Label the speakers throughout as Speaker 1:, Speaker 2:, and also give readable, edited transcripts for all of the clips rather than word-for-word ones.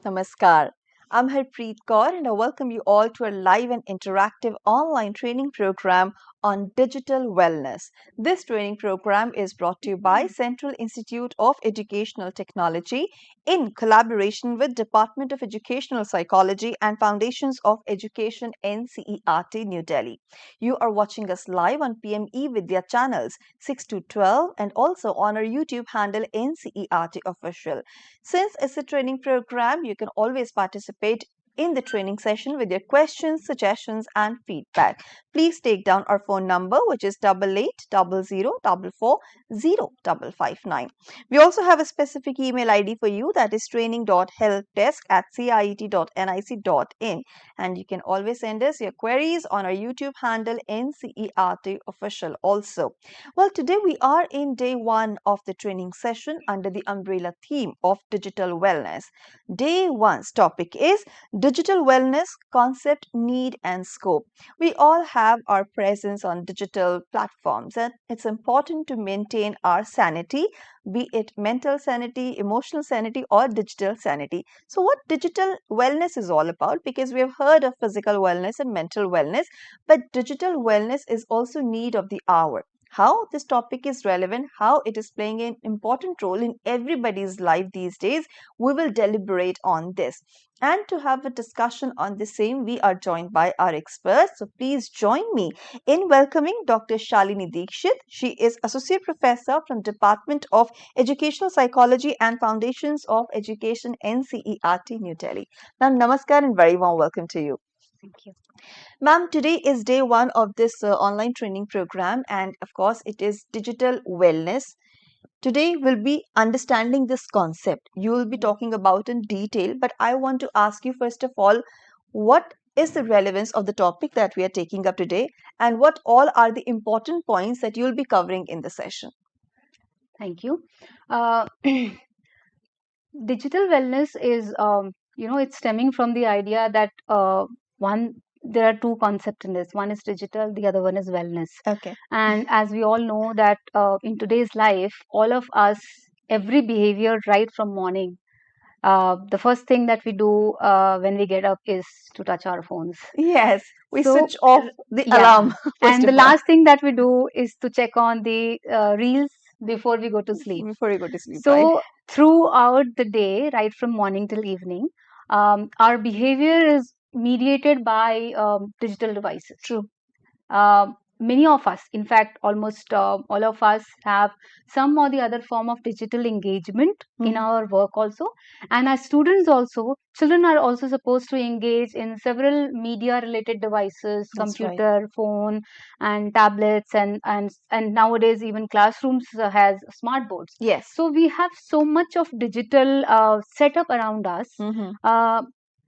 Speaker 1: Namaskar. I'm Harpreet Kaur and I welcome you all to a live and interactive online training program on digital wellness. This training program is brought to you by Central Institute of Educational Technology in collaboration with Department of Educational Psychology and Foundations of Education NCERT New Delhi. You are watching us live on PM eVidya channels 6 to 12 and also on our YouTube handle NCERT Official. Since it's a training program, you can always participate in the training session with your questions, suggestions, and feedback. Please take down our phone number, which is 8800440559. We also have a specific email ID for you, that is training.helpdesk@ciet.nic.in, and you can always send us your queries on our YouTube handle NCERT Official also. Well, today we are in day one of the training session under the umbrella theme of digital wellness. Day one's topic is digital wellness concept, need, and scope. We all have our presence on digital platforms, and it's important to maintain our sanity, be it mental sanity, emotional sanity, or digital sanity. So, what digital wellness is all about? Because we have heard of physical wellness and mental wellness, but digital wellness is also need of the hour. How this topic is relevant, how it is playing an important role in everybody's life these days, we will deliberate on this. And to have a discussion on the same, we are joined by our experts. So please join me in welcoming Dr. Shalini Dixit. She is Associate Professor from Department of Educational Psychology and Foundations of Education NCERT New Delhi. Ma'am, namaskar and very warm welcome to you.
Speaker 2: Thank you.
Speaker 1: Ma'am, today is day one of this online training program, and of course, it is digital wellness. Today we'll be understanding this concept. You will be talking about in detail, but I want to ask you first of all, what is the relevance of the topic that we are taking up today, and what all are the important points that you will be covering in the session?
Speaker 2: Thank you. Digital wellness is, it's stemming from the idea that there are two concepts in this. One is digital, the other one is wellness.
Speaker 1: Okay.
Speaker 2: And as we all know that in today's life, all of us, every behavior right from morning, the first thing that we do when we get up is to touch our phones.
Speaker 1: Yes, we
Speaker 2: So,
Speaker 1: switch off the
Speaker 2: yeah.
Speaker 1: alarm first
Speaker 2: And
Speaker 1: of
Speaker 2: the
Speaker 1: all
Speaker 2: last thing that we do is to check on the reels before we go to sleep.
Speaker 1: before you go to sleep, right?
Speaker 2: So throughout the day, right from morning till evening, our behavior is mediated by digital devices.
Speaker 1: True.
Speaker 2: Many of us, in fact, almost all of us have some or the other form of digital engagement in our work also. And as students also, children are also supposed to engage in several media related devices,
Speaker 1: That's
Speaker 2: computer, phone, and tablets, and nowadays even classrooms has smart boards.
Speaker 1: Yes.
Speaker 2: So we have so much of digital setup around us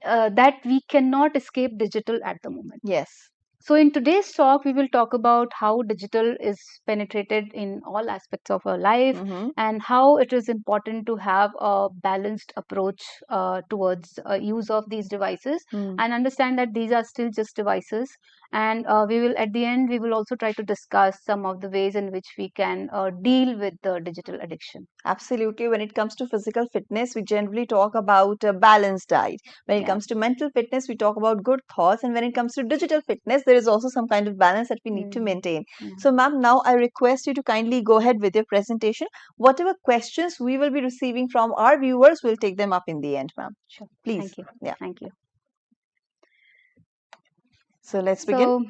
Speaker 2: that we cannot escape digital at the moment.
Speaker 1: Yes.
Speaker 2: So, in today's talk, we will talk about how digital is penetrated in all aspects of our life and how it is important to have a balanced approach towards use of these devices and understand that these are still just devices. And we will, at the end, we will also try to discuss some of the ways in which we can deal with the digital addiction.
Speaker 1: Absolutely. When it comes to physical fitness, we generally talk about a balanced diet. When it comes to mental fitness, we talk about good thoughts. And when it comes to digital fitness, there is also some kind of balance that we need to maintain. So, ma'am, now I request you to kindly go ahead with your presentation. Whatever questions we will be receiving from our viewers, we'll take them up in the end, ma'am.
Speaker 2: Sure.
Speaker 1: Please.
Speaker 2: Thank you.
Speaker 1: Yeah.
Speaker 2: Thank you.
Speaker 1: So, let's begin.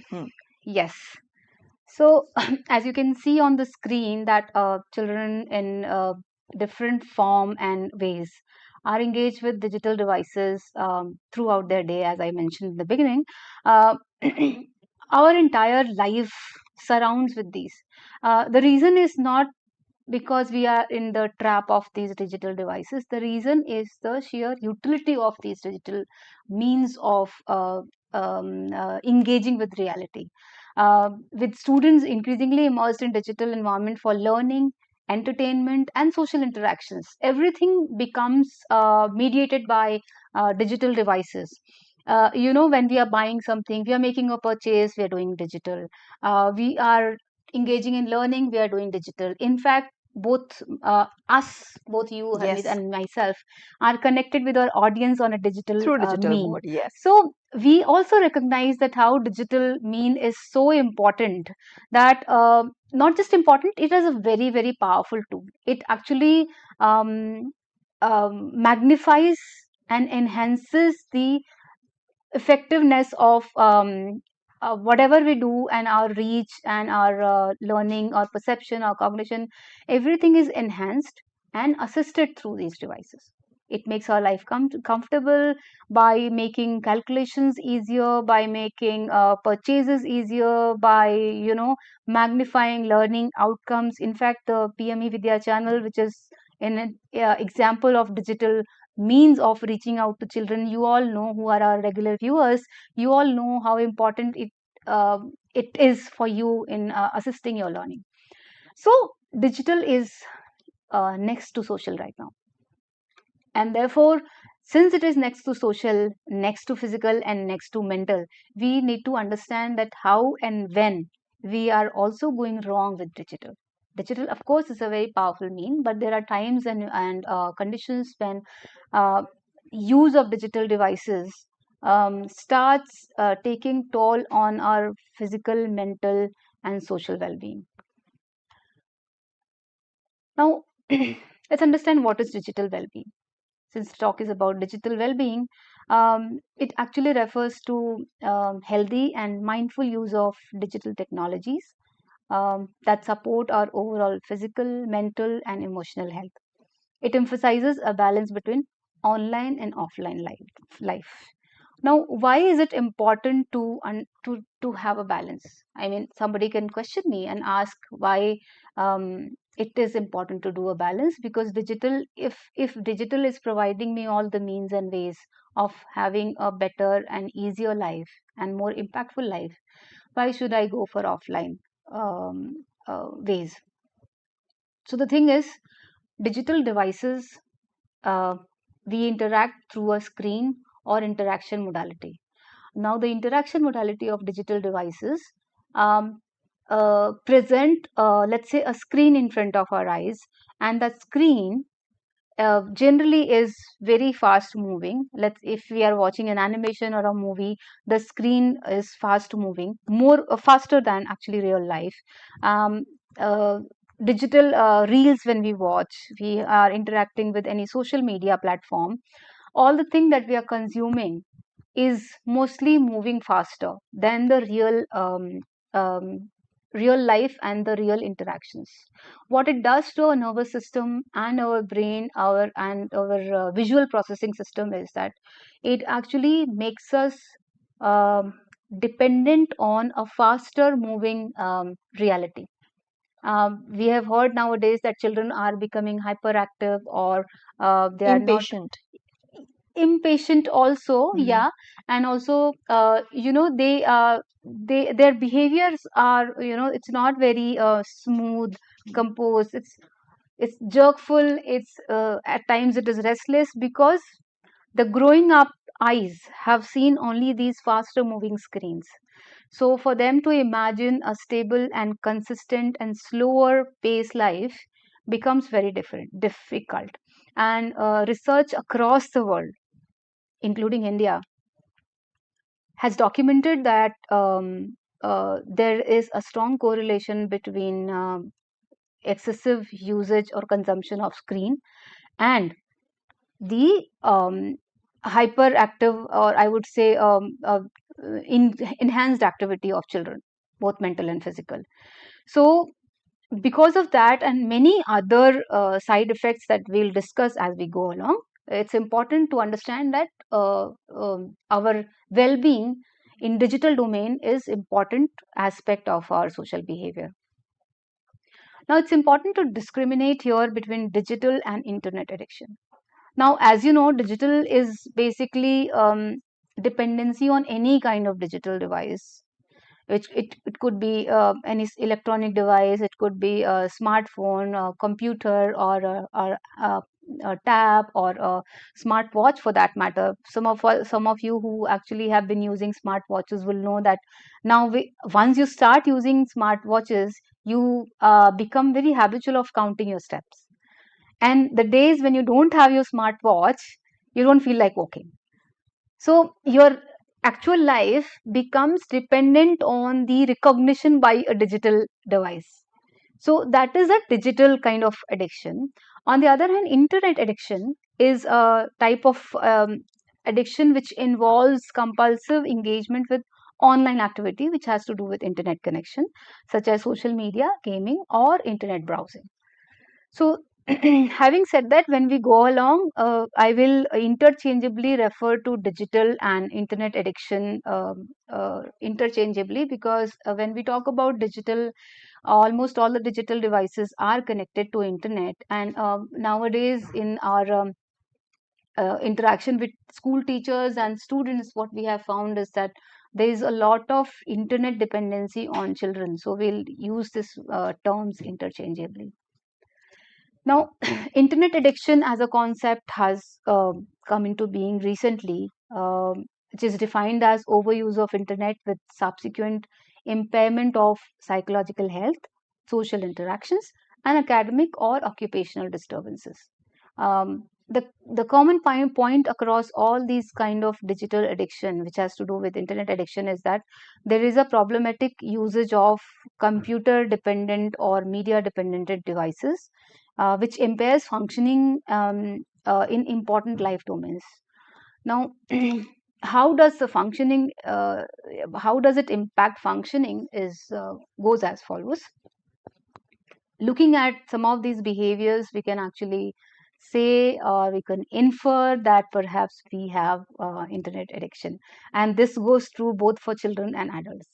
Speaker 2: Yes. So, as you can see on the screen, that children in different form and ways are engaged with digital devices throughout their day, as I mentioned in the beginning. Our entire life surrounds with these. The reason is not because we are in the trap of these digital devices. The reason is the sheer utility of these digital means of engaging with reality. With students increasingly immersed in digital environment for learning, entertainment, and social interactions, everything becomes mediated by digital devices. When we are buying something, we are making a purchase, we are doing digital. We are engaging in learning, we are doing digital. In fact, both both you, Harmeet,
Speaker 1: Yes.
Speaker 2: and myself, are connected with our audience on a digital
Speaker 1: Through digital
Speaker 2: mean.
Speaker 1: mode, yes.
Speaker 2: So we also recognize that how digital mean is so important, that not just important, it is a very, very powerful tool. It actually um, magnifies and enhances the effectiveness of whatever we do, and our reach and our learning, our perception, our cognition, everything is enhanced and assisted through these devices. It makes our life comfortable by making calculations easier, by making purchases easier, by magnifying learning outcomes. In fact, the PM eVidya channel, which is an example of digital means of reaching out to children, you all know, who are our regular viewers, you all know how important it is for you in assisting your learning. So digital is next to social right now, and therefore, since it is next to social, next to physical, and next to mental, we need to understand that how and when we are also going wrong with digital. Digital, of course, is a very powerful mean, but there are times and conditions when uh, use of digital devices starts taking toll on our physical, mental, and social well-being. Now, let's understand what is digital well-being. Since talk is about digital well-being, it actually refers to healthy and mindful use of digital technologies that support our overall physical, mental, and emotional health. It emphasizes a balance between online and offline life. Now, why is it important to have a balance? I mean, somebody can question me and ask why it is important to do a balance, because digital, if digital is providing me all the means and ways of having a better and easier life and more impactful life, why should I go for offline ways? So the thing is, digital devices, uh, we interact through a screen or interaction modality. Now, the interaction modality of digital devices um, present, let's say, a screen in front of our eyes, and that screen generally is very fast moving. Let's, if we are watching an animation or a movie, the screen is fast moving, more faster than actually real life. um, uh, Digital reels, when we watch, we are interacting with any social media platform, all the thing that we are consuming is mostly moving faster than the real life and the real interactions. What it does to our nervous system and our brain, our visual processing system, is that it actually makes us um, dependent on a faster moving reality. We have heard nowadays that children are becoming hyperactive, or they are not
Speaker 1: Impatient.
Speaker 2: impatient also,
Speaker 1: Mhm.
Speaker 2: yeah. And also they their behaviors are, it's not very smooth, composed. It's jerkful, it's at times it is restless, because the growing up eyes have seen only these faster moving screens. So for them to imagine a stable and consistent and slower pace life becomes very difficult. And research across the world, including India, has documented that there is a strong correlation between excessive usage or consumption of screen and the hyperactive, or I would say enhanced activity of children, both mental and physical. So because of that and many other side effects that we'll discuss as we go along, it's important to understand that our well-being in digital domain is important aspect of our social behavior. Now, it's important to discriminate here between digital and internet addiction. Now, as you know, digital is basically dependency on any kind of digital device, which it could be any electronic device, it could be a smartphone, a computer, or a tab, or a smartwatch for that matter. Some of you who actually have been using smartwatches will know that now once you start using smartwatches, you become very habitual of counting your steps. And the days when you don't have your smartwatch, you don't feel like walking. So your actual life becomes dependent on the recognition by a digital device. So that is a digital kind of addiction. On the other hand, internet addiction is a type of addiction which involves compulsive engagement with online activity which has to do with internet connection, such as social media, gaming, or internet browsing. So, having said that, when we go along, I will interchangeably refer to digital and internet addiction interchangeably, because when we talk about digital, almost all the digital devices are connected to internet, and nowadays in our interaction with school teachers and students, what we have found is that there is a lot of internet dependency on children. So we'll use this terms interchangeably. Now, internet addiction as a concept has come into being recently, which is defined as overuse of internet with subsequent impairment of psychological health, social interactions, and academic or occupational disturbances. The common point across all these kind of digital addiction, which has to do with internet addiction, is that there is a problematic usage of computer dependent or media dependent devices, which impairs functioning in important life domains. Now, how does the functioning, how does it impact functioning is goes as follows. Looking at some of these behaviors, we can actually say, or we can infer that perhaps we have internet addiction, and this goes true both for children and adults.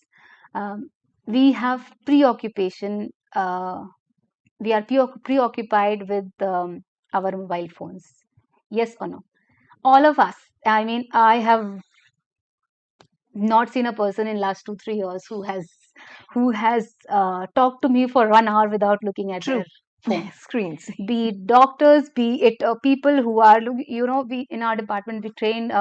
Speaker 2: We have preoccupation, we are preoccupied with our mobile phones. Yes or no? All of us. I mean, I have not seen a person in last 2-3 years who has talked to me for 1 hour without looking at
Speaker 1: True.
Speaker 2: their phone.
Speaker 1: Screens.
Speaker 2: Be it doctors, be it people who are, we in our department we train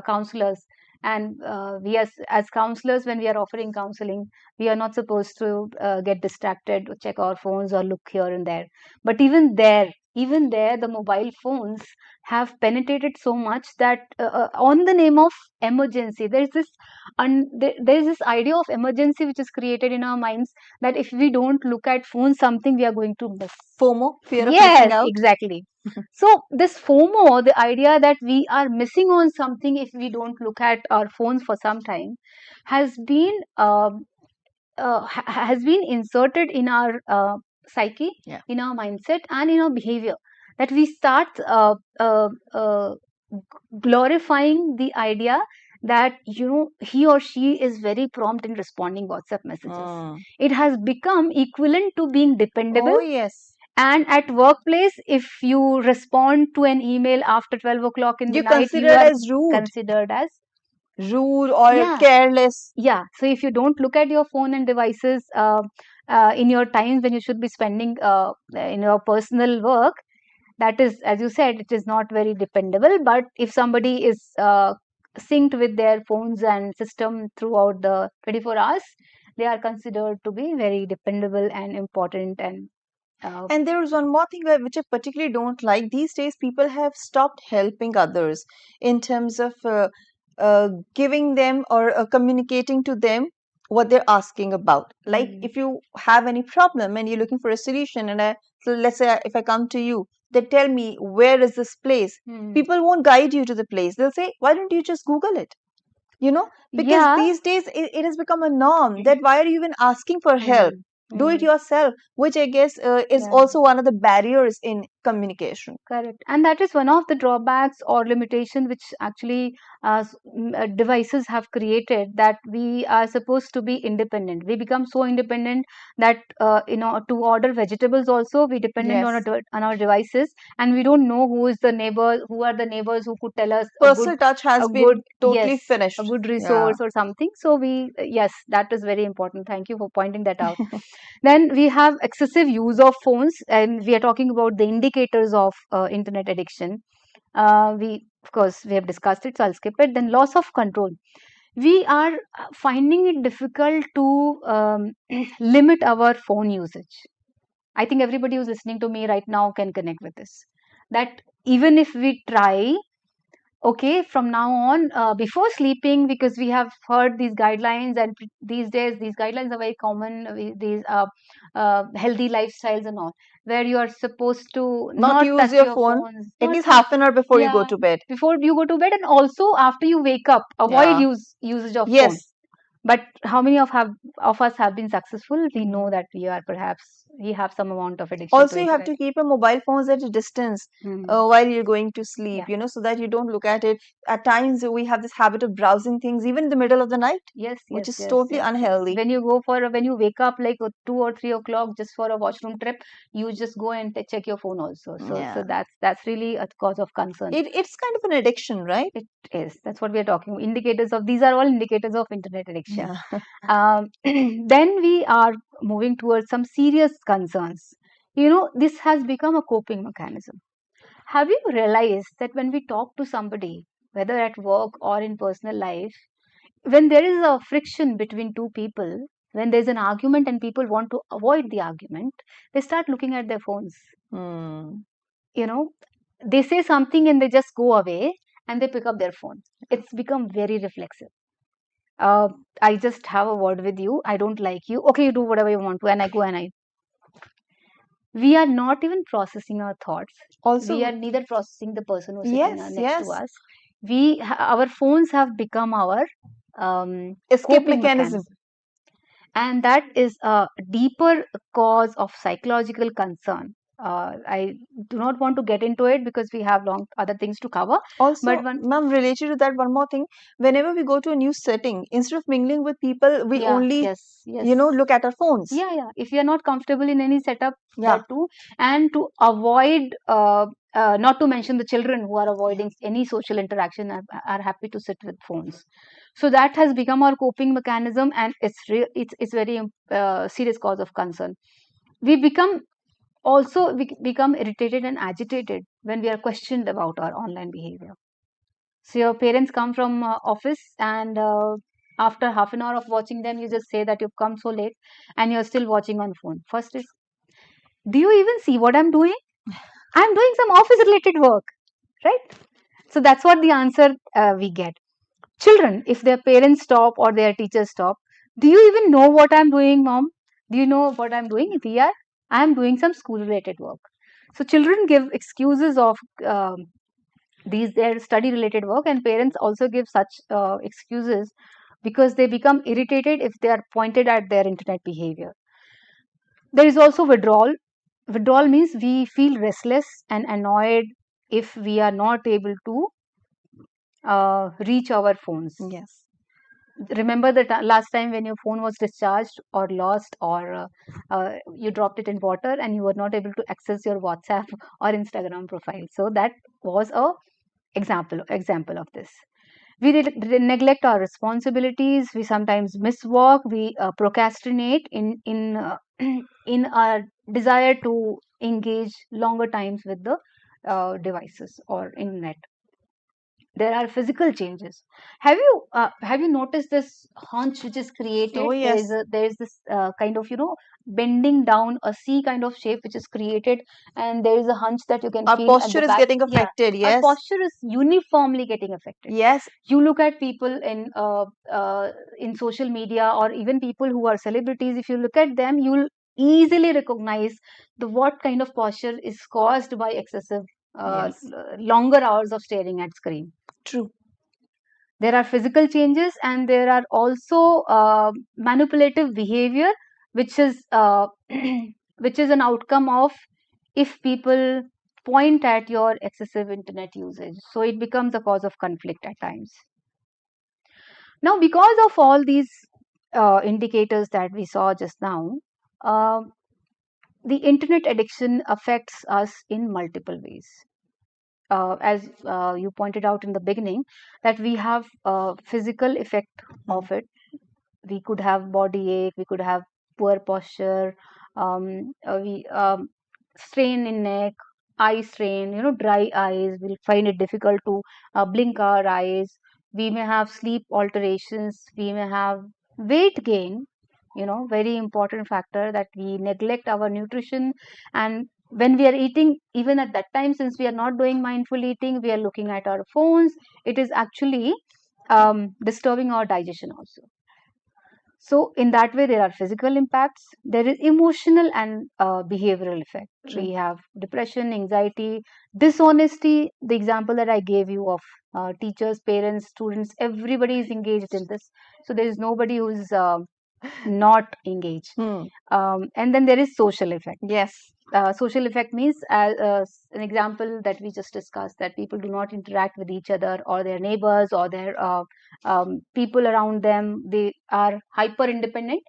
Speaker 2: counselors, and we as counselors, when we are offering counseling, we are not supposed to get distracted or check our phones or look here and there. But even there, the mobile phones have penetrated so much that on the name of emergency, there is this idea of emergency which is created in our minds, that if we don't look at phone, something we are going to miss.
Speaker 1: FOMO, fear of
Speaker 2: Yes,
Speaker 1: missing out.
Speaker 2: exactly. So this FOMO, the idea that we are missing on something if we don't look at our phones for some time, has been has been inserted in our psyche,
Speaker 1: Yeah.
Speaker 2: in our mindset, and in our behavior, that we start glorifying the idea that he or she is very prompt in responding WhatsApp messages. It has become equivalent to being dependable.
Speaker 1: Oh, yes.
Speaker 2: And at workplace, if you respond to an email after 12 o'clock in the
Speaker 1: You
Speaker 2: night, you
Speaker 1: considered
Speaker 2: are
Speaker 1: as rude.
Speaker 2: considered as
Speaker 1: Rude or
Speaker 2: Yeah.
Speaker 1: careless.
Speaker 2: Yeah. So if you don't look at your phone and devices in your times when you should be spending in your personal work, that is, as you said, it is not very dependable. But if somebody is synced with their phones and system throughout the 24 hours, they are considered to be very dependable and important.
Speaker 1: And there is one more thing which I particularly don't like. These days, people have stopped helping others in terms of giving them or communicating to them what they're asking about. Like if you have any problem and you're looking for a solution, and so let's say if I come to you, they tell me, where is this place? People won't guide you to the place. They'll say, why don't you just Google it? Because
Speaker 2: Yeah.
Speaker 1: these days it has become a norm that why are you even asking for help? Do it yourself, which I guess is
Speaker 2: Yeah.
Speaker 1: also one of the barriers in communication.
Speaker 2: Correct. And that is one of the drawbacks or limitation which actually devices have created, that we are supposed to be independent. We become so independent that to order vegetables also we dependent
Speaker 1: Yes.
Speaker 2: on our devices, and we don't know who are the neighbors who could tell us
Speaker 1: Personal touch has been totally
Speaker 2: yes,
Speaker 1: finished.
Speaker 2: a good
Speaker 1: Yeah.
Speaker 2: resource or something. So yes, that is very important. Thank you for pointing that out. Then we have excessive use of phones, and we are talking about the indicators of internet addiction. We, of course, we have discussed it, so I'll skip it. Then loss of control. we are finding it difficult to limit our phone usage. I think everybody who's listening to me right now can connect with this. That even if we try, okay, from now on, before sleeping, because we have heard these guidelines, and these days these guidelines are very common, these healthy lifestyles and all, where you are supposed to
Speaker 1: Not
Speaker 2: not
Speaker 1: use
Speaker 2: touch
Speaker 1: your
Speaker 2: your
Speaker 1: phone
Speaker 2: phones,
Speaker 1: at
Speaker 2: not
Speaker 1: least
Speaker 2: touch,
Speaker 1: half an hour before you go
Speaker 2: yeah,
Speaker 1: to bed.
Speaker 2: before you go to bed, and also after you wake up, avoid
Speaker 1: Yeah.
Speaker 2: usage of phone.
Speaker 1: Yes.
Speaker 2: But how many of us have been successful? We know that we have some amount of addiction to
Speaker 1: Also, you have
Speaker 2: internet.
Speaker 1: to keep your mobile phones at a distance
Speaker 2: Hmm.
Speaker 1: while you're going to sleep,
Speaker 2: Yeah.
Speaker 1: so that you don't look at it. At times, we have this habit of browsing things even in the middle of the night,
Speaker 2: Yes,
Speaker 1: which
Speaker 2: yes,
Speaker 1: is
Speaker 2: yes,
Speaker 1: totally
Speaker 2: yes, yes.
Speaker 1: unhealthy.
Speaker 2: When you wake up like 2 or 3 o'clock just for a washroom trip, you just go and check your phone also. So
Speaker 1: Yeah.
Speaker 2: that's really a cause of concern.
Speaker 1: It's kind of an addiction, right?
Speaker 2: It is. That's what we are talking. Indicators of These are all indicators of internet addiction.
Speaker 1: Yeah.
Speaker 2: Then we are moving towards some serious concerns. This has become a coping mechanism. Have you realized that when we talk to somebody, whether at work or in personal life, when there is a friction between two people, when there's an argument and people want to avoid the argument, they start looking at their phones.
Speaker 1: Hmm.
Speaker 2: You know, they say something and they just go away and they pick up their phone. It's become very reflexive. Uh, I just have a word with you. I don't like you. Okay, you do whatever you want to, and I go and I. We are not even processing our thoughts. We are
Speaker 1: Also,
Speaker 2: neither processing the person who's sitting
Speaker 1: yes,
Speaker 2: next to
Speaker 1: yes.
Speaker 2: us. Our phones have become our
Speaker 1: Escape
Speaker 2: coping
Speaker 1: mechanism.
Speaker 2: mechanism, and that is a deeper cause of psychological concern. I do not want to get into it because we have long other things to cover. But
Speaker 1: Also,
Speaker 2: one,
Speaker 1: ma'am, related to that, one more thing. Whenever we go to a new setting, instead of mingling with people, we
Speaker 2: yeah,
Speaker 1: only,
Speaker 2: yes, yes,
Speaker 1: look at our phones.
Speaker 2: yeah. If you are not comfortable in any setup,
Speaker 1: Yeah.
Speaker 2: that too, and to avoid, not to mention the children who are avoiding any social interaction are happy to sit with phones. So that has become our coping mechanism, and it's very serious cause of concern. We become we become irritated and agitated when we are questioned about our online behavior. So your parents come from office, and after half an hour of watching them, you just say that you've come so late and you're still watching on phone. First is, do you even see what I'm doing? I'm doing some office related work, right? So that's what the answer we get. Children, if their parents stop or their teachers stop, do you even know what I'm doing, mom? Do you know what I'm doing? I'm doing some school related work. So children give excuses of these their study related work, and parents also give such excuses because they become irritated if they are pointed at their internet behavior. There is also withdrawal. Withdrawal means we feel restless and annoyed if we are not able to reach our phones.
Speaker 1: Yes.
Speaker 2: Remember the last time when your phone was discharged or lost, or you dropped it in water and you were not able to access your WhatsApp or Instagram profile. So that was a example of this. We neglect our responsibilities. We sometimes miss work. We procrastinate in in our desire to engage longer times with the devices or internet. There are physical changes. Have you noticed this hunch which is
Speaker 1: Oh,
Speaker 2: created?
Speaker 1: yes.
Speaker 2: There is this kind of bending down, a C kind of shape which is created, and there is a hunch that you can
Speaker 1: Our
Speaker 2: feel at
Speaker 1: posture
Speaker 2: the
Speaker 1: is
Speaker 2: back.
Speaker 1: getting
Speaker 2: Yeah,
Speaker 1: affected.
Speaker 2: our
Speaker 1: Yes.
Speaker 2: posture is uniformly getting affected.
Speaker 1: Yes.
Speaker 2: You look at people in social media, or even people who are celebrities. If you look at them, you'll easily recognize the what kind of posture is caused by excessive
Speaker 1: Yes.
Speaker 2: longer hours of staring at screen.
Speaker 1: True.
Speaker 2: There are physical changes, and there are also manipulative behavior, which is which is an outcome of if people point at your excessive internet usage. So it becomes a cause of conflict at times. Now, because of all these indicators that we saw just now, uh, the internet addiction affects us in multiple ways. As you pointed out in the beginning, that we have a physical effect of it. We could have body ache, we could have poor posture, we strain in neck, eye strain, dry eyes. We'll find it difficult to blink our eyes. we may have sleep alterations, we may have weight gain, very important factor, that we neglect our nutrition. And when we are eating, even at that time, since we are not doing mindful eating, we are looking at our phones, it is actually disturbing our digestion also. So in that way, there are physical impacts, there is emotional and behavioral effect. We have depression, anxiety, dishonesty. The example that I gave you of teachers, parents, students, everybody is engaged in this. So there is nobody who is not engaged. And then there is social effect.
Speaker 1: Yes.
Speaker 2: Social effect means, an example that we just discussed, that people do not interact with each other or their neighbors or their people around them. They are hyper independent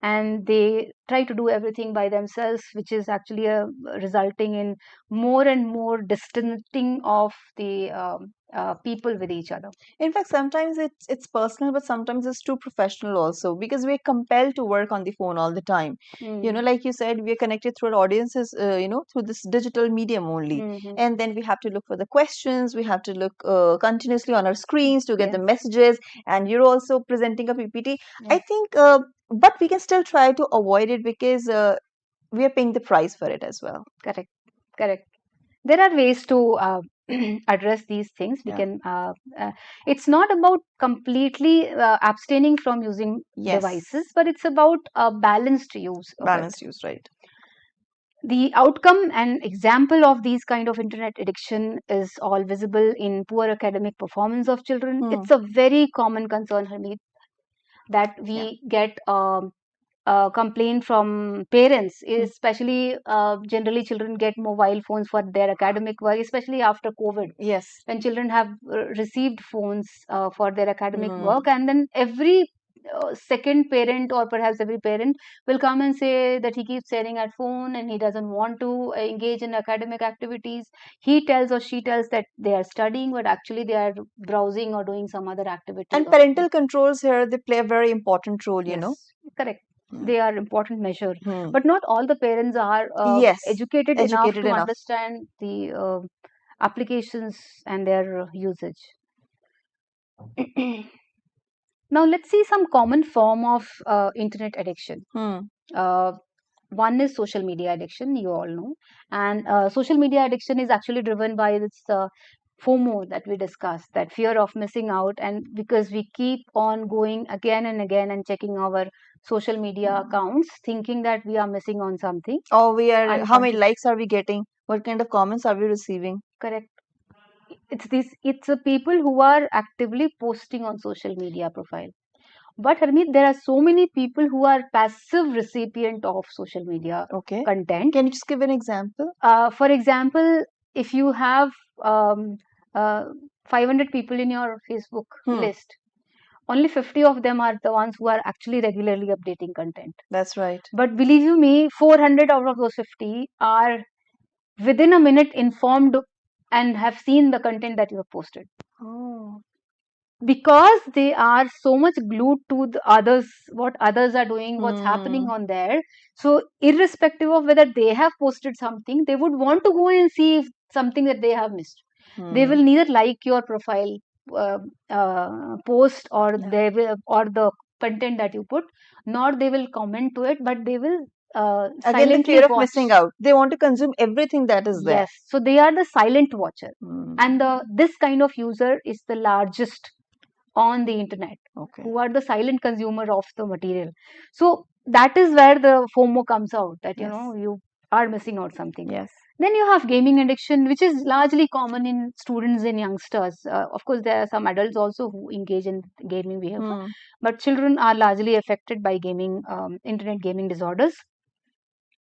Speaker 2: and they try to do everything by themselves, which is actually resulting in more and more distancing of the people with each other.
Speaker 1: In fact, sometimes it's personal, but sometimes it's too professional also, because we're compelled to work on the phone all the time. Like you said, we are connected through our audiences, through this digital medium only. And then we have to look for the questions, we have to look continuously on our screens to get the messages, and you're also presenting a PPT. I think, but we can still try to avoid it, because we are paying the price for it as well.
Speaker 2: Correct. There are ways to address these things. We can. It's not about completely abstaining from using devices, but it's about balanced use.
Speaker 1: Balanced use, right?
Speaker 2: The outcome and example of these kind of internet addiction is all visible in poor academic performance of children. It's a very common concern, Harmeet, that we get complaint from parents, especially generally children get mobile phones for their academic work, especially after COVID.
Speaker 1: Yes.
Speaker 2: When children have received phones for their academic work, and then every second parent, or perhaps every parent, will come and say that he keeps staring at phone and he doesn't want to engage in academic activities. He tells or she tells that they are studying, but actually they are browsing or doing some other activity.
Speaker 1: And parental controls here, they play a very important role,
Speaker 2: Correct. They are important measure, but not all the parents are educated enough to understand the applications and their usage. Now let's see some common form of internet addiction. One is social media addiction, you all know, and social media addiction is actually driven by this FOMO that we discussed, that fear of missing out, and because we keep on going again and again and checking our social media accounts, thinking that we are missing on something.
Speaker 1: Or how many likes are we getting? What kind of comments are we receiving?
Speaker 2: Correct. It's the people who are actively posting on social media profile. But Harmeet, there are so many people who are passive recipient of social media content.
Speaker 1: Can you just give an example?
Speaker 2: For example, if you have 500 people in your Facebook list, only 50 of them are the ones who are actually regularly updating content.
Speaker 1: That's right.
Speaker 2: But believe you me, 400 out of those 50 are within a minute informed and have seen the content that you have posted. Because they are so much glued to the others, what others are doing, what's happening on there. So irrespective of whether they have posted something, they would want to go and see if something that they have missed. They will neither like your profile post, or they will, or the content that you put, nor they will comment to it, but they will
Speaker 1: again, the fear of missing out. They want to consume everything that is there.
Speaker 2: Yes, so they are the silent watcher, and this kind of user is the largest on the internet, who are the silent consumer of the material. So that is where the FOMO comes out, that you are missing out something.
Speaker 1: Yes.
Speaker 2: Then you have gaming addiction, which is largely common in students and youngsters. Of course, there are some adults also who engage in gaming behavior, but children are largely affected by gaming, internet gaming disorders.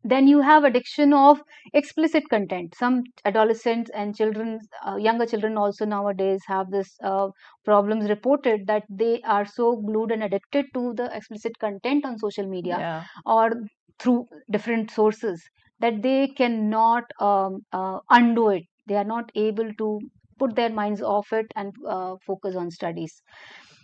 Speaker 2: Then you have addiction of explicit content. Some adolescents and children, younger children also nowadays have this problems reported, that they are so glued and addicted to the explicit content on social media or through different sources, that they cannot undo it. They are not able to put their minds off it and focus on studies.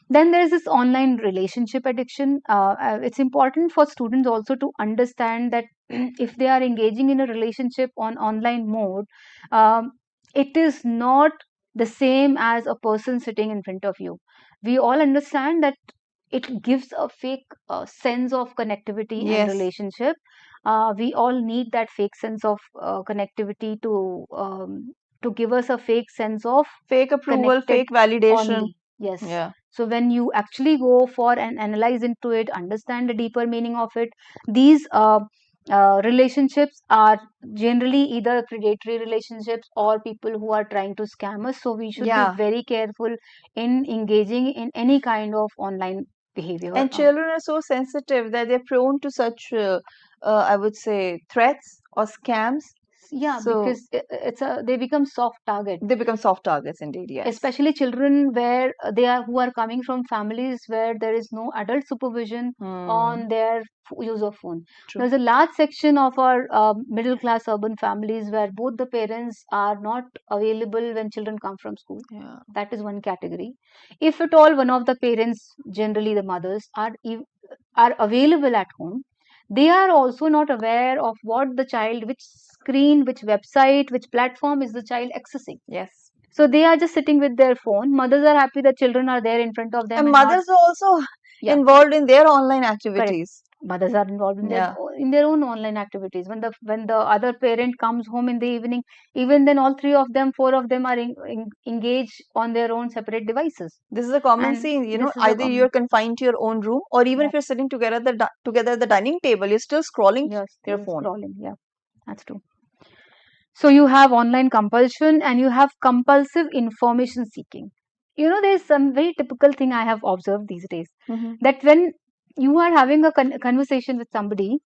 Speaker 2: Then there is this online relationship addiction. It's important for students also to understand that if they are engaging in a relationship on online mode, it is not the same as a person sitting in front of you. we all understand that it gives a fake sense of connectivity and
Speaker 1: Yes.
Speaker 2: relationship. We all need that fake sense of connectivity to give us a fake sense of
Speaker 1: Fake approval,
Speaker 2: connected
Speaker 1: fake validation.
Speaker 2: only. Yes.
Speaker 1: Yeah.
Speaker 2: So when you actually go for and analyze into it, understand the deeper meaning of it, these relationships are generally either predatory relationships or people who are trying to scam us. So we should be very careful in engaging in any kind of online behavior.
Speaker 1: And children are so sensitive that they're prone to such, I would say, threats or scams.
Speaker 2: Yeah, because they become soft targets.
Speaker 1: They become soft targets indeed, yes.
Speaker 2: Especially children where who are coming from families where there is no adult supervision on their use of phone. True. There's a large section of our middle class urban families where both the parents are not available when children come from school. Yeah. That is one category. If at all one of the parents, generally the mothers, are available at home, they are also not aware of what the child, which screen, which website, which platform is the child accessing. Yes. So they are just sitting with their phone. Mothers are happy that children are there in front of them.
Speaker 1: And mothers are also involved in their online activities.
Speaker 2: Correct. Mothers are involved in their own online activities. When the other parent comes home in the evening, even then all three of them, four of them are engaged on their own separate devices. This is a common scene,
Speaker 1: either you're confined to your own room, or even if you're sitting together at the dining table, you're still scrolling your phone.
Speaker 2: Yeah, that's true. So you have online compulsion and you have compulsive information seeking. There's some very typical thing I have observed these days, that when you are having a conversation with somebody,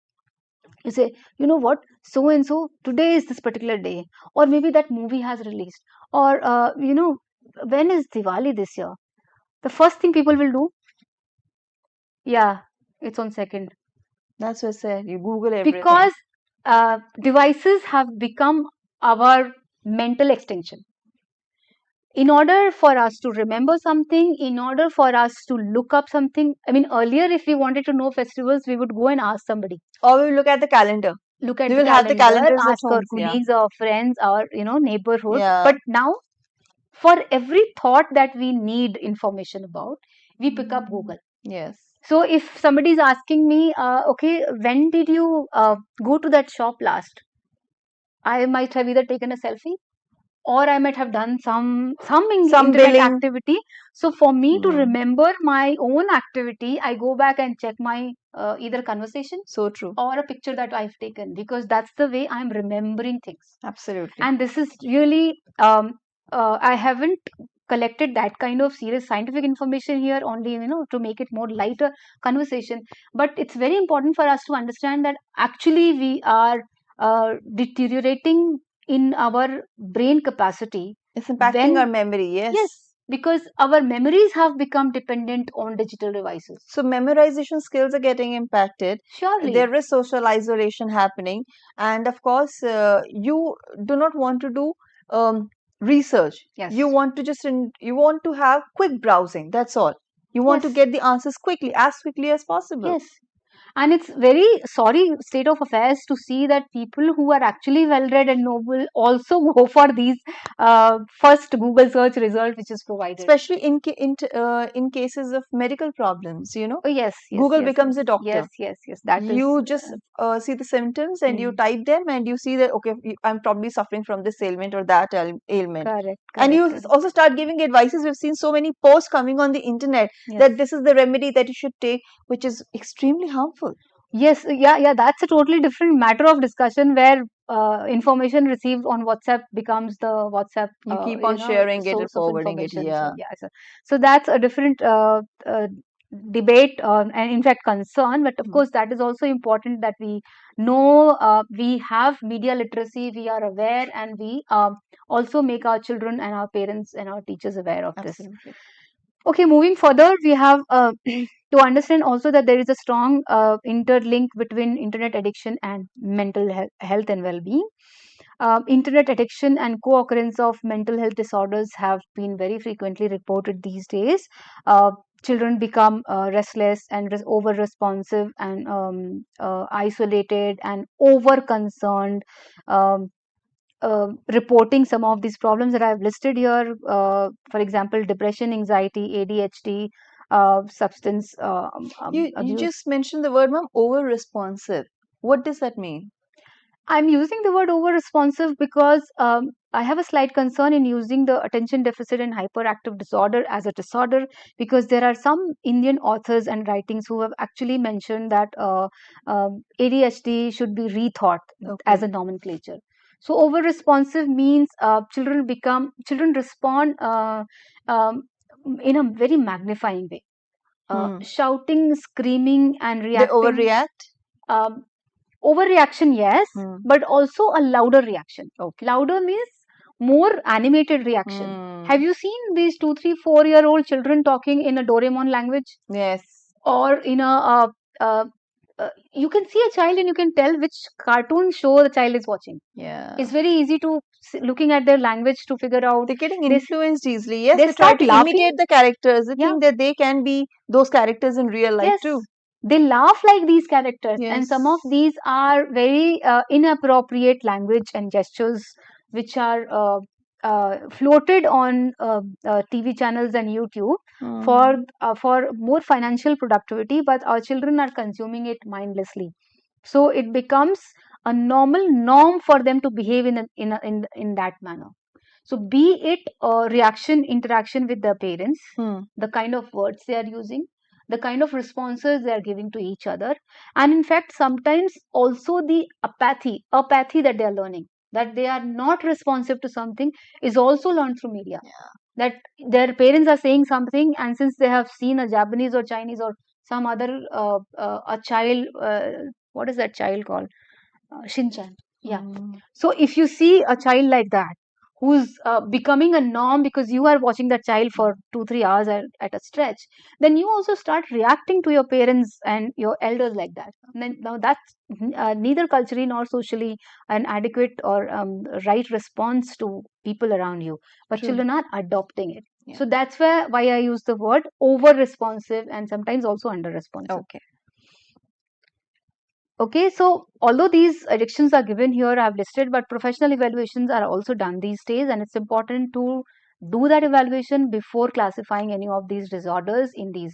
Speaker 2: you say, you know what, so and so, today is this particular day, or maybe that movie has released, or when is Diwali this year? The first thing people will do, it's on second.
Speaker 1: That's what I said. You Google everything.
Speaker 2: Because devices have become our mental extension. In order for us to remember something, in order for us to look up something, I mean, earlier, if we wanted to know festivals, we would go and ask somebody.
Speaker 1: Or we will look at the calendar.
Speaker 2: Look at the calendar, ask our colleagues, our friends, our neighborhood. But now, for every thought that we need information about, we pick up Google.
Speaker 1: Yes.
Speaker 2: So if somebody is asking me, okay, when did you go to that shop last? I might have either taken a selfie, or I might have done some internet
Speaker 1: billing
Speaker 2: activity. So for me to remember my own activity, I go back and check my either conversation,
Speaker 1: so true,
Speaker 2: or a picture that I've taken, because that's the way I'm remembering things.
Speaker 1: Absolutely.
Speaker 2: And this is really I haven't collected that kind of serious scientific information here, only to make it more lighter conversation. But it's very important for us to understand that actually we are deteriorating in our brain capacity.
Speaker 1: It's impacting our memory.
Speaker 2: Yes, because our memories have become dependent on digital devices.
Speaker 1: So memorization skills are getting impacted.
Speaker 2: Surely.
Speaker 1: There is social isolation happening. And of course, you do not want to do research.
Speaker 2: Yes.
Speaker 1: You want to have quick browsing. That's all. You want to get the answers quickly, as quickly as possible.
Speaker 2: Yes. And it's very sorry state of affairs to see that people who are actually well-read and noble also go for these first Google search result which is provided.
Speaker 1: Especially in cases of medical problems,
Speaker 2: Oh, yes.
Speaker 1: Google becomes a doctor.
Speaker 2: Yes. That
Speaker 1: you just see the symptoms and you type them and you see that, okay, I'm probably suffering from this ailment or that ailment.
Speaker 2: Correct.
Speaker 1: And you also start giving advices. We've seen so many posts coming on the internet that this is the remedy that you should take, which is extremely harmful.
Speaker 2: Yes, yeah, that's a totally different matter of discussion, where information received on WhatsApp becomes the WhatsApp.
Speaker 1: You keep on sharing it and forwarding it.
Speaker 2: So that's a different debate and in fact concern. But of course, that is also important that we know we have media literacy, we are aware, and we also make our children and our parents and our teachers aware of this. Okay, moving further, we have to understand also that there is a strong interlink between internet addiction and mental health and well-being. Internet addiction and co-occurrence of mental health disorders have been very frequently reported these days. Children become restless and over-responsive and isolated and over-concerned. reporting some of these problems that I've listed here. For example, depression, anxiety, ADHD, substance
Speaker 1: You
Speaker 2: abuse.
Speaker 1: just mentioned the word, ma'am, over responsive. What does that mean?
Speaker 2: I'm using the word over responsive because I have a slight concern in using the attention deficit and hyperactive disorder as a disorder, because there are some Indian authors and writings who have actually mentioned that ADHD should be rethought as a nomenclature. So over responsive means children respond in a very magnifying way, shouting, screaming, and
Speaker 1: They
Speaker 2: reacting.
Speaker 1: overreact?
Speaker 2: Um, Overreaction, yes, but also a louder reaction. Louder means more animated reaction. Have you seen these 2, 3, 4-year-old children talking in a Doraemon language?
Speaker 1: Yes.
Speaker 2: Or in you can see a child and you can tell which cartoon show the child is watching.
Speaker 1: Yeah.
Speaker 2: It's very easy to looking at their language to figure out.
Speaker 1: They're getting influenced easily. Yes,
Speaker 2: they
Speaker 1: they try
Speaker 2: start
Speaker 1: to
Speaker 2: laughing.
Speaker 1: imitate the characters. They think that they can be those characters in real life
Speaker 2: Yes,
Speaker 1: too.
Speaker 2: they laugh like these characters, and
Speaker 1: Yes.
Speaker 2: some of these are very inappropriate language and gestures which are floated on TV channels and YouTube for more financial productivity, but our children are consuming it mindlessly. So it becomes a norm for them to behave in that manner. So be it a reaction interaction with their parents, the kind of words they are using, the kind of responses they are giving to each other, and in fact sometimes also the apathy that they are learning, that they are not responsive to something, is also learned through media. That their parents are saying something, and since they have seen a Japanese or Chinese or some other a child, what is that child called, Shinchan. Yeah. So if you see a child like that who's becoming a norm because you are watching that child for 2, 3 hours at a stretch, then you also start reacting to your parents and your elders like that. And then, now that's neither culturally nor socially an adequate or right response to people around you. But children are adopting it. So that's why I use the word over responsive and sometimes also under responsive. Okay, so although these addictions are given here, I've listed, but professional evaluations are also done these days, and it's important to do that evaluation before classifying any of these disorders in these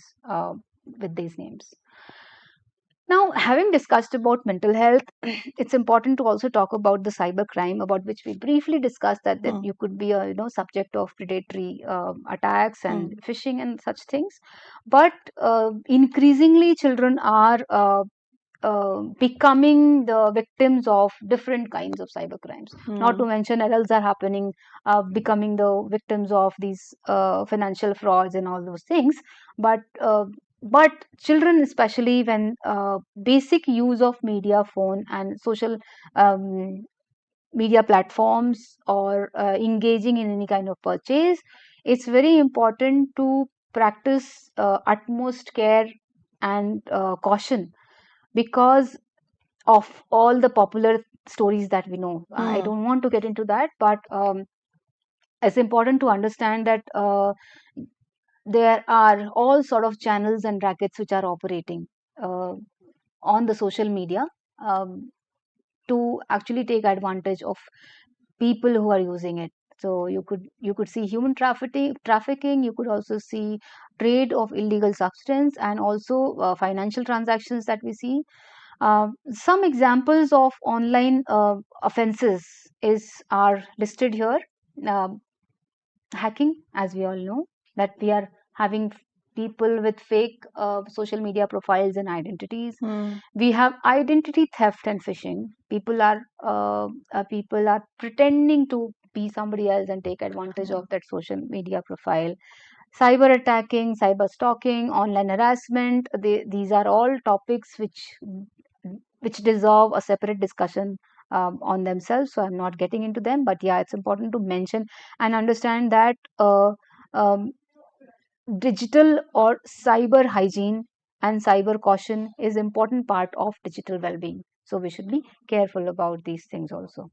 Speaker 2: with these names. Now, having discussed about mental health, it's important to also talk about the cybercrime, about which we briefly discussed that you could be a subject of predatory attacks and phishing and such things. But increasingly, children are becoming the victims of different kinds of cybercrimes. Not to mention adults are becoming the victims of these financial frauds and all those things. But children, especially when basic use of media, phone and social media platforms, or engaging in any kind of purchase, it's very important to practice utmost care and caution, because of all the popular stories that we know. I don't want to get into that, but it's important to understand that there are all sort of channels and rackets which are operating on the social media to actually take advantage of people who are using it. So you could see human trafficking. You could also see trade of illegal substance, and also financial transactions that we see. Some examples of online offenses are listed here. Hacking, as we all know, that we are having people with fake social media profiles and identities. We have identity theft and phishing. People are pretending to be somebody else and take advantage of that social media profile. Cyber attacking, cyber stalking, online harassment, these are all topics which deserve a separate discussion on themselves. So I'm not getting into them, but yeah, it's important to mention and understand that um, digital or cyber hygiene and cyber caution is important part of digital well-being. So we should be careful about these things also.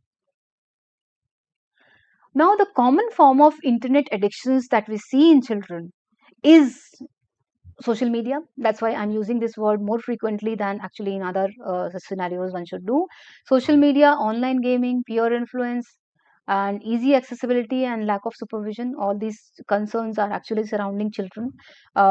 Speaker 2: Now, the common form of internet addictions that we see in children is social media. That's why I'm using this word more frequently than actually in other scenarios one should do. Social media, online gaming, peer influence, and easy accessibility and lack of supervision. All these concerns are actually surrounding children.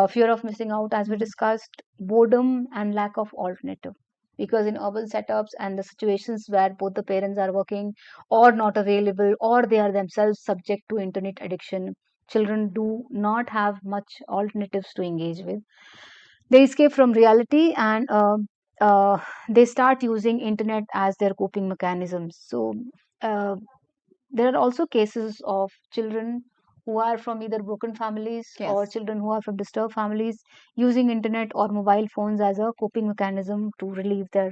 Speaker 2: Fear of missing out, as we discussed, boredom and lack of alternative. Because in urban setups and the situations where both the parents are working or not available, or they are themselves subject to internet addiction, children do not have much alternatives to engage with. They escape from reality, and uh, they start using internet as their coping mechanisms. So uh, there are also cases of children who are from either broken families or
Speaker 1: Yes.
Speaker 2: children who are from disturbed families using internet or mobile phones as a coping mechanism to relieve their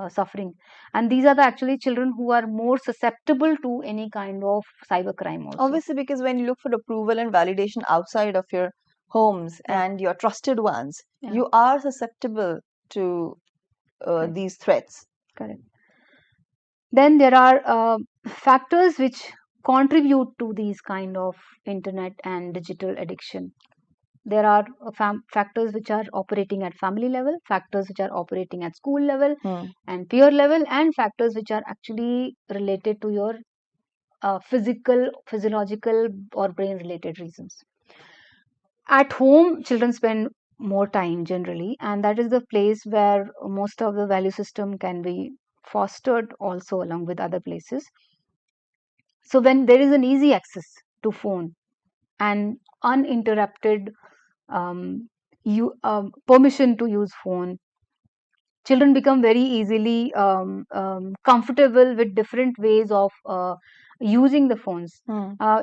Speaker 2: suffering. And these are the actually children who are more susceptible to any kind of cybercrime also.
Speaker 1: Obviously, because when you look for approval and validation outside of your homes
Speaker 2: Yeah.
Speaker 1: and your trusted ones,
Speaker 2: Yeah.
Speaker 1: you are susceptible to
Speaker 2: Correct.
Speaker 1: these threats.
Speaker 2: Correct. Then there are factors which contribute to these kind of internet and digital addiction. There are factors which are operating at family level, factors which are operating at school level and peer level, and factors which are actually related to your physiological or brain related reasons. At home, children spend more time generally, and that is the place where most of the value system can be fostered also along with other places. So when there is an easy access to phone and uninterrupted permission to use phone, children become very easily comfortable with different ways of using the phones.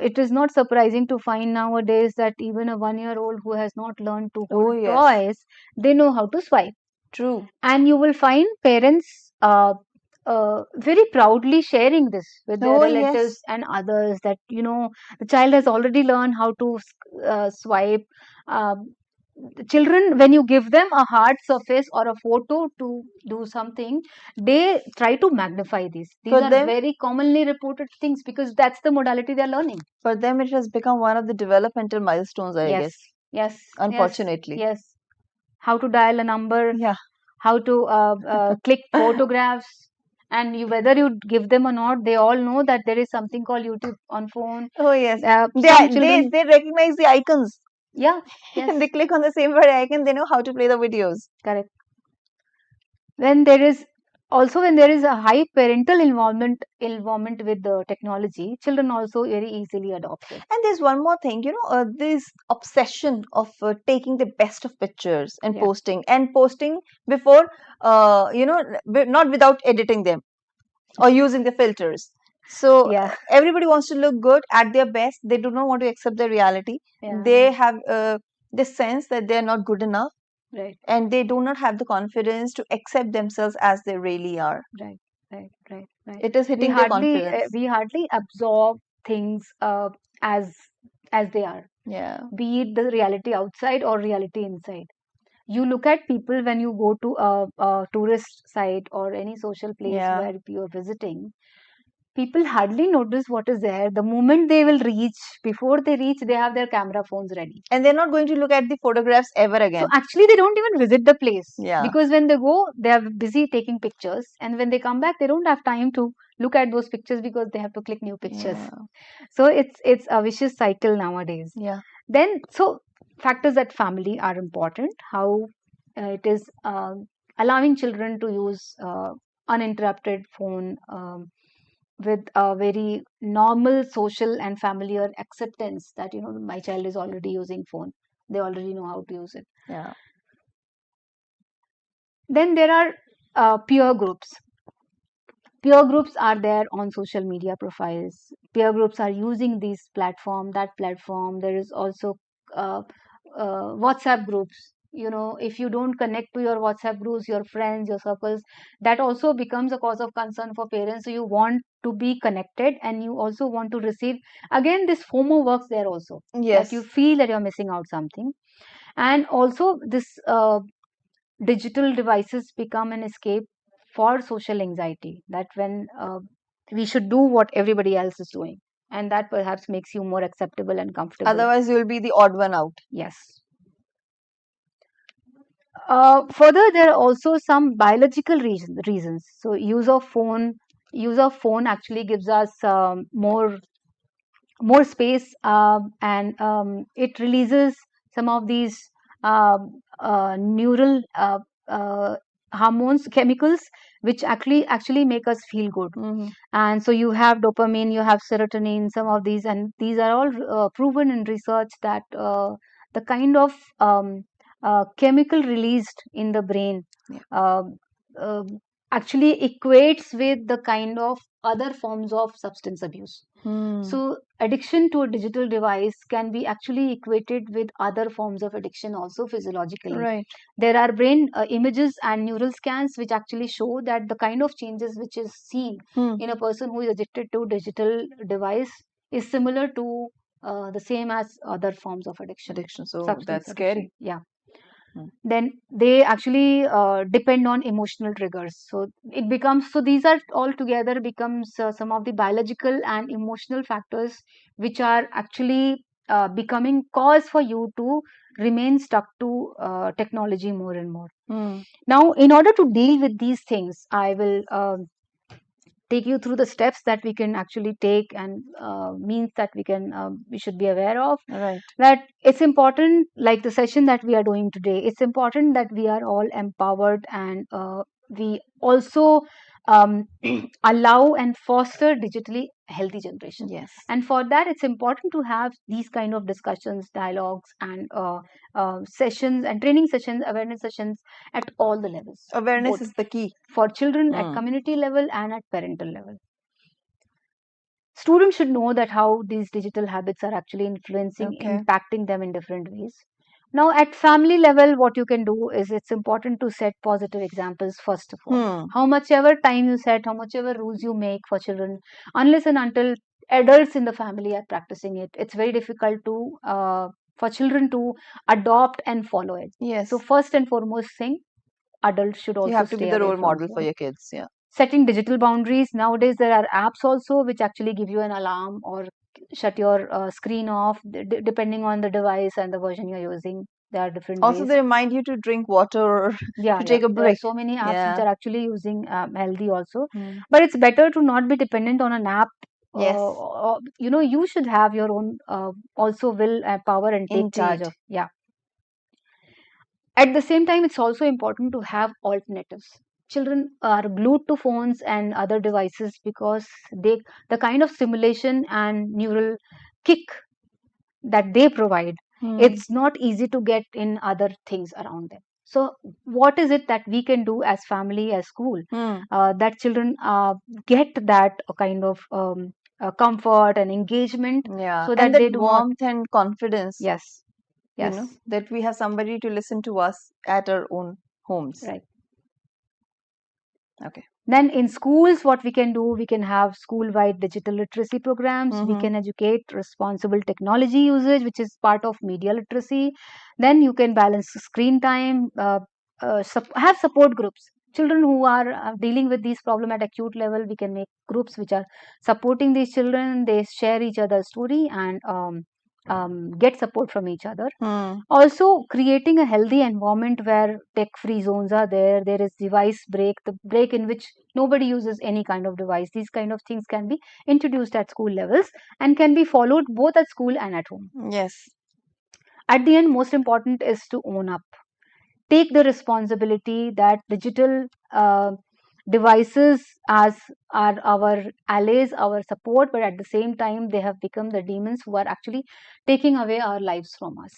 Speaker 2: It is not surprising to find nowadays that even a 1-year-old who has not learned to hold toys, they know how to swipe.
Speaker 1: True.
Speaker 2: And you will find parents very proudly sharing this with their relatives and others, that the child has already learned how to swipe. Children, when you give them a hard surface or a photo to do something, they try to magnify these. These
Speaker 1: For
Speaker 2: are
Speaker 1: them,
Speaker 2: very commonly reported things because that's the modality they're learning.
Speaker 1: For them, it has become one of the developmental milestones, I guess.
Speaker 2: Yes.
Speaker 1: Unfortunately.
Speaker 2: Yes. How to dial a number.
Speaker 1: Yeah.
Speaker 2: How to click photographs. And whether you give them or not, they all know that there is something called YouTube on phone.
Speaker 1: Oh yes.
Speaker 2: Children,
Speaker 1: They recognize the icons.
Speaker 2: Yeah. Yes.
Speaker 1: They click on the same very icon, they know how to play the videos.
Speaker 2: Correct. When there is a high parental involvement with the technology, children also very easily adopt it.
Speaker 1: And there's one more thing, this obsession of taking the best of pictures and posting before, not without editing them or using the filters. So everybody wants to look good at their best. They do not want to accept the reality. They have this sense that they're not good enough.
Speaker 2: Right.
Speaker 1: And they do not have the confidence to accept themselves as they really are.
Speaker 2: Right.
Speaker 1: It is hitting their confidence.
Speaker 2: We hardly absorb things as they are.
Speaker 1: Yeah.
Speaker 2: Be it the reality outside or reality inside. You look at people when you go to a tourist site or any social place where you are visiting. People hardly notice what is there. The moment they will reach, before they reach, they have their camera phones ready.
Speaker 1: And they're not going to look at the photographs ever again.
Speaker 2: So actually, they don't even visit the place.
Speaker 1: Yeah.
Speaker 2: Because when they go, they are busy taking pictures. And when they come back, they don't have time to look at those pictures because they have to click new pictures. Yeah. So it's a vicious cycle nowadays.
Speaker 1: Yeah.
Speaker 2: Then, so factors at family are important. How it is allowing children to use uninterrupted phone with a very normal social and familiar acceptance that my child is already using phone, they already know how to use it.
Speaker 1: Yeah.
Speaker 2: Then there are peer groups. Peer groups are there on social media profiles. Peer groups are using this platform, that platform. There is also WhatsApp groups. If you don't connect to your WhatsApp groups, your friends, your circles, that also becomes a cause of concern for parents. So you want to be connected and you also want to receive. Again, this FOMO works there also.
Speaker 1: Yes.
Speaker 2: That you feel that you're missing out something. And also this digital devices become an escape for social anxiety, that when we should do what everybody else is doing, and that perhaps makes you more acceptable and comfortable.
Speaker 1: Otherwise, you'll be the odd one out.
Speaker 2: Yes. Further, there are also some biological reasons. So use of phone use of phone actually gives us more space, and it releases some of these neural hormones, chemicals, which actually make us feel good. And so you have dopamine, you have serotonin, some of these, and these are all proven in research that the kind of chemical released in the brain uh, uh, actually equates with the kind of other forms of substance abuse. So addiction to a digital device can be actually equated with other forms of addiction also physiologically.
Speaker 1: Right.
Speaker 2: There are brain images and neural scans which actually show that the kind of changes which is seen in a person who is addicted to digital device is similar to the same as other forms of addiction.
Speaker 1: So
Speaker 2: Substance
Speaker 1: that's
Speaker 2: addiction.
Speaker 1: scary.
Speaker 2: Yeah. Then they actually depend on emotional triggers. So it becomes, so these are all together becomes some of the biological and emotional factors which are actually becoming cause for you to remain stuck to technology more and more. Now, in order to deal with these things, I will take you through the steps that we can actually take, and means that we should be aware of.
Speaker 1: Right.
Speaker 2: That it's important, like the session that we are doing today, it's important that we are all empowered, and we also allow and foster digitally healthy generation.
Speaker 1: Yes.
Speaker 2: And for that, it's important to have these kind of discussions, dialogues, and sessions and training sessions, awareness sessions at all the levels.
Speaker 1: Awareness
Speaker 2: both
Speaker 1: is the key.
Speaker 2: for children at community level and at parental level. Students should know that how these digital habits are actually influencing, impacting them in different ways. Now, at family level, what you can do is, it's important to set positive examples first of all. How much ever time you set, how much ever rules you make for children, unless and until adults in the family are practicing it, it's very difficult to for children to adopt and follow it.
Speaker 1: Yes.
Speaker 2: So first and foremost thing, adults should also
Speaker 1: you have to
Speaker 2: stay
Speaker 1: be the
Speaker 2: away
Speaker 1: role
Speaker 2: from
Speaker 1: model
Speaker 2: phone.
Speaker 1: for your kids. Yeah.
Speaker 2: Setting digital boundaries. Nowadays, there are apps also which actually give you an alarm or shut your screen off, depending on the device and the version you're using. There are different
Speaker 1: Also,
Speaker 2: ways.
Speaker 1: they remind you to drink water or to take a
Speaker 2: There are
Speaker 1: break.
Speaker 2: so many apps
Speaker 1: Yeah.
Speaker 2: which are actually using healthy also. But it's better to not be dependent on an app.
Speaker 1: Yes.
Speaker 2: You should have your own also will and power and take charge
Speaker 1: Indeed.
Speaker 2: of. Yeah. At the same time, it's also important to have alternatives. Children are glued to phones and other devices because the kind of stimulation and neural kick that they provide, it's not easy to get in other things around them. So what is it that we can do as family, as school, that children get that kind of comfort and engagement,
Speaker 1: Yeah.
Speaker 2: so
Speaker 1: And
Speaker 2: that
Speaker 1: that
Speaker 2: they do not.
Speaker 1: warmth and confidence.
Speaker 2: Yes.
Speaker 1: You know, that we have somebody to listen to us at our own homes.
Speaker 2: Right.
Speaker 1: Okay.
Speaker 2: Then in schools, what we can do, we can have school-wide digital literacy programs. We can educate responsible technology usage, which is part of media literacy. Then you can balance screen time, have support groups. Children who are dealing with these problems at acute level, we can make groups which are supporting these children. They share each other's story and get support from each other. Also, creating a healthy environment where tech-free zones are there. There is device break, the break in which nobody uses any kind of device. These kind of things can be introduced at school levels and can be followed both at school and at home.
Speaker 1: Yes.
Speaker 2: At the end, most important is to own up. Take the responsibility that digital devices as are our allies, our support, but at the same time, they have become the demons who are actually taking away our lives from us.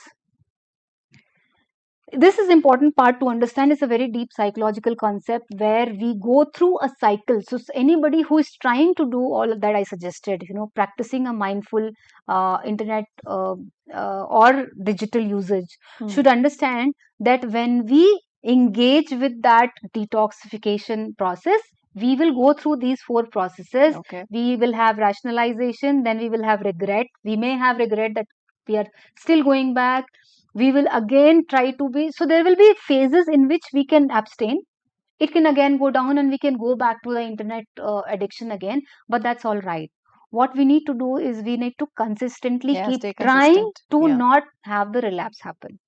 Speaker 2: This is important part to understand. It's a very deep psychological concept where we go through a cycle. So anybody who is trying to do all of that I suggested, practicing a mindful internet or digital usage, should understand that when we engage with that detoxification process, we will go through these 4 processes. We will have rationalization, then we will have regret. We may have regret that we are still going back. We will again try to be, so there will be phases in which we can abstain. It can again go down and we can go back to the internet addiction again, but that's all right. What we need to do is we need to consistently keep trying to not have the relapse happen.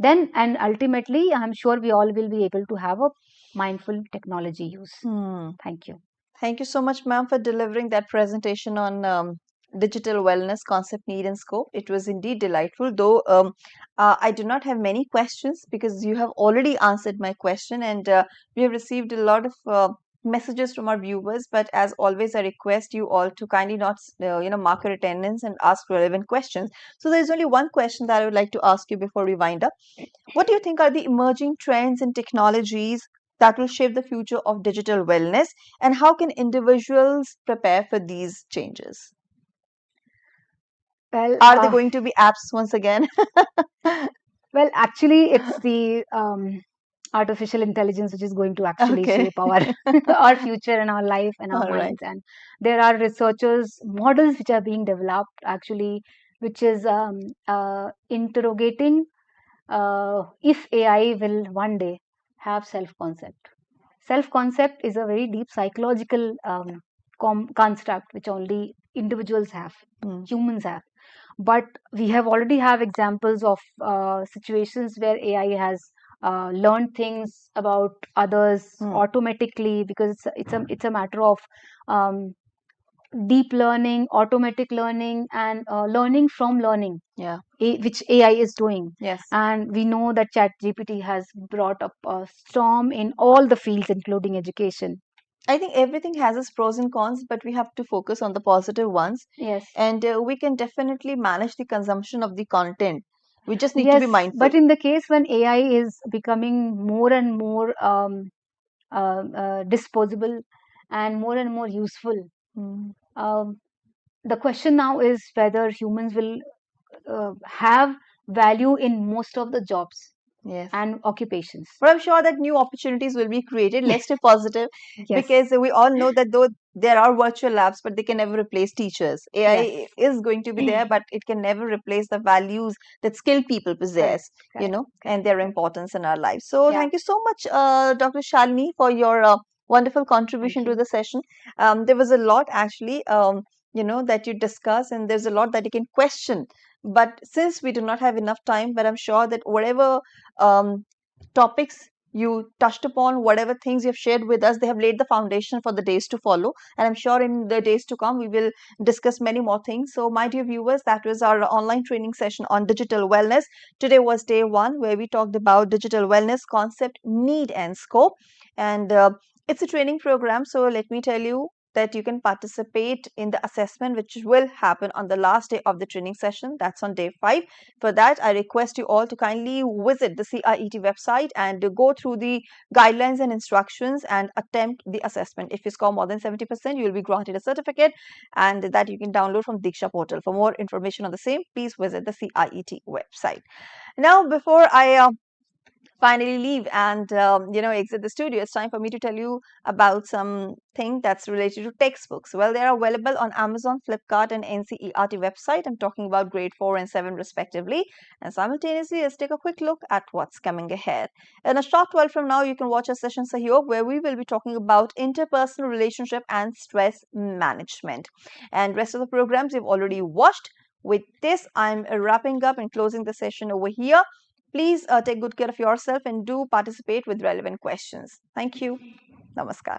Speaker 2: Then, and ultimately, I'm sure we all will be able to have a mindful technology use. Thank you.
Speaker 1: Thank you so much, ma'am, for delivering that presentation on digital wellness concept, need, and scope. It was indeed delightful, though I do not have many questions because you have already answered my question, and we have received a lot of messages from our viewers. But as always, I request you all to kindly not, mark your attendance and ask relevant questions. So there is only one question that I would like to ask you before we wind up. What do you think are the emerging trends and technologies that will shape the future of digital wellness, and how can individuals prepare for these changes?
Speaker 2: Well,
Speaker 1: Are they going to be apps once again?
Speaker 2: well, actually, it's the artificial intelligence which is going to actually
Speaker 1: Okay.
Speaker 2: shape our our future and our life and our
Speaker 1: All right.
Speaker 2: minds. And there are researchers models which are being developed actually, which is interrogating if AI will one day have self concept. Self concept is a very deep psychological construct which only individuals have,
Speaker 1: Hmm.
Speaker 2: humans have. But we have already have examples of situations where AI has learned things about others
Speaker 1: Hmm.
Speaker 2: automatically, because it's a matter of um, deep learning, automatic learning, and learning from learning,
Speaker 1: Yeah.
Speaker 2: which AI is doing.
Speaker 1: Yes.
Speaker 2: And we know that ChatGPT has brought up a storm in all the fields, including education.
Speaker 1: I think everything has its pros and cons, but we have to focus on the positive ones.
Speaker 2: Yes.
Speaker 1: And we can definitely manage the consumption of the content. We just need to be
Speaker 2: Yes,
Speaker 1: mindful.
Speaker 2: but in the case when AI is becoming more and more disposable and more useful,
Speaker 1: Hmm.
Speaker 2: um, the question now is whether humans will have value in most of the jobs
Speaker 1: Yes.
Speaker 2: and occupations.
Speaker 1: But I'm sure that new opportunities will be created. Let's stay positive,
Speaker 2: Yes,
Speaker 1: because we all know that though there are virtual labs, but they can never replace teachers.
Speaker 2: yes,
Speaker 1: AI is going to be there, but it can never replace the values that skilled people
Speaker 2: correct,
Speaker 1: possess,
Speaker 2: correct,
Speaker 1: and
Speaker 2: correct,
Speaker 1: their
Speaker 2: correct.
Speaker 1: importance in our lives. So
Speaker 2: Yeah,
Speaker 1: thank you so much, Dr. Shalini, for your wonderful
Speaker 2: thank
Speaker 1: contribution to
Speaker 2: you.
Speaker 1: the session. There was a lot actually, that you discuss, and there's a lot that you can question. But since we do not have enough time, but I'm sure that whatever um, topics you touched upon, whatever things you've shared with us, they have laid the foundation for the days to follow. And I'm sure in the days to come, we will discuss many more things. So, my dear viewers, that was our online training session on digital wellness. Today was day one, where we talked about digital wellness concept, need, and scope. And it's a training program. So, let me tell you that you can participate in the assessment, which will happen on the last day of the training session. That's on day 5. For that, I request you all to kindly visit the CIET website and go through the guidelines and instructions and attempt the assessment. If you score more than 70%, you will be granted a certificate, and that you can download from DIKSHA portal. For more information on the same, please visit the CIET website. Now, before I finally leave and exit the studio, it's time for me to tell you about something that's related to textbooks. Well, they are available on Amazon, Flipkart, and NCERT website. I'm talking about grade 4 and 7 respectively. And simultaneously, let's take a quick look at what's coming ahead. In a short while from now, you can watch a session Sahyog, where we will be talking about interpersonal relationship and stress management. And rest of the programs you've already watched. With this, I'm wrapping up and closing the session over here. Please take good care of yourself and do participate with relevant questions. Thank you. Namaskar.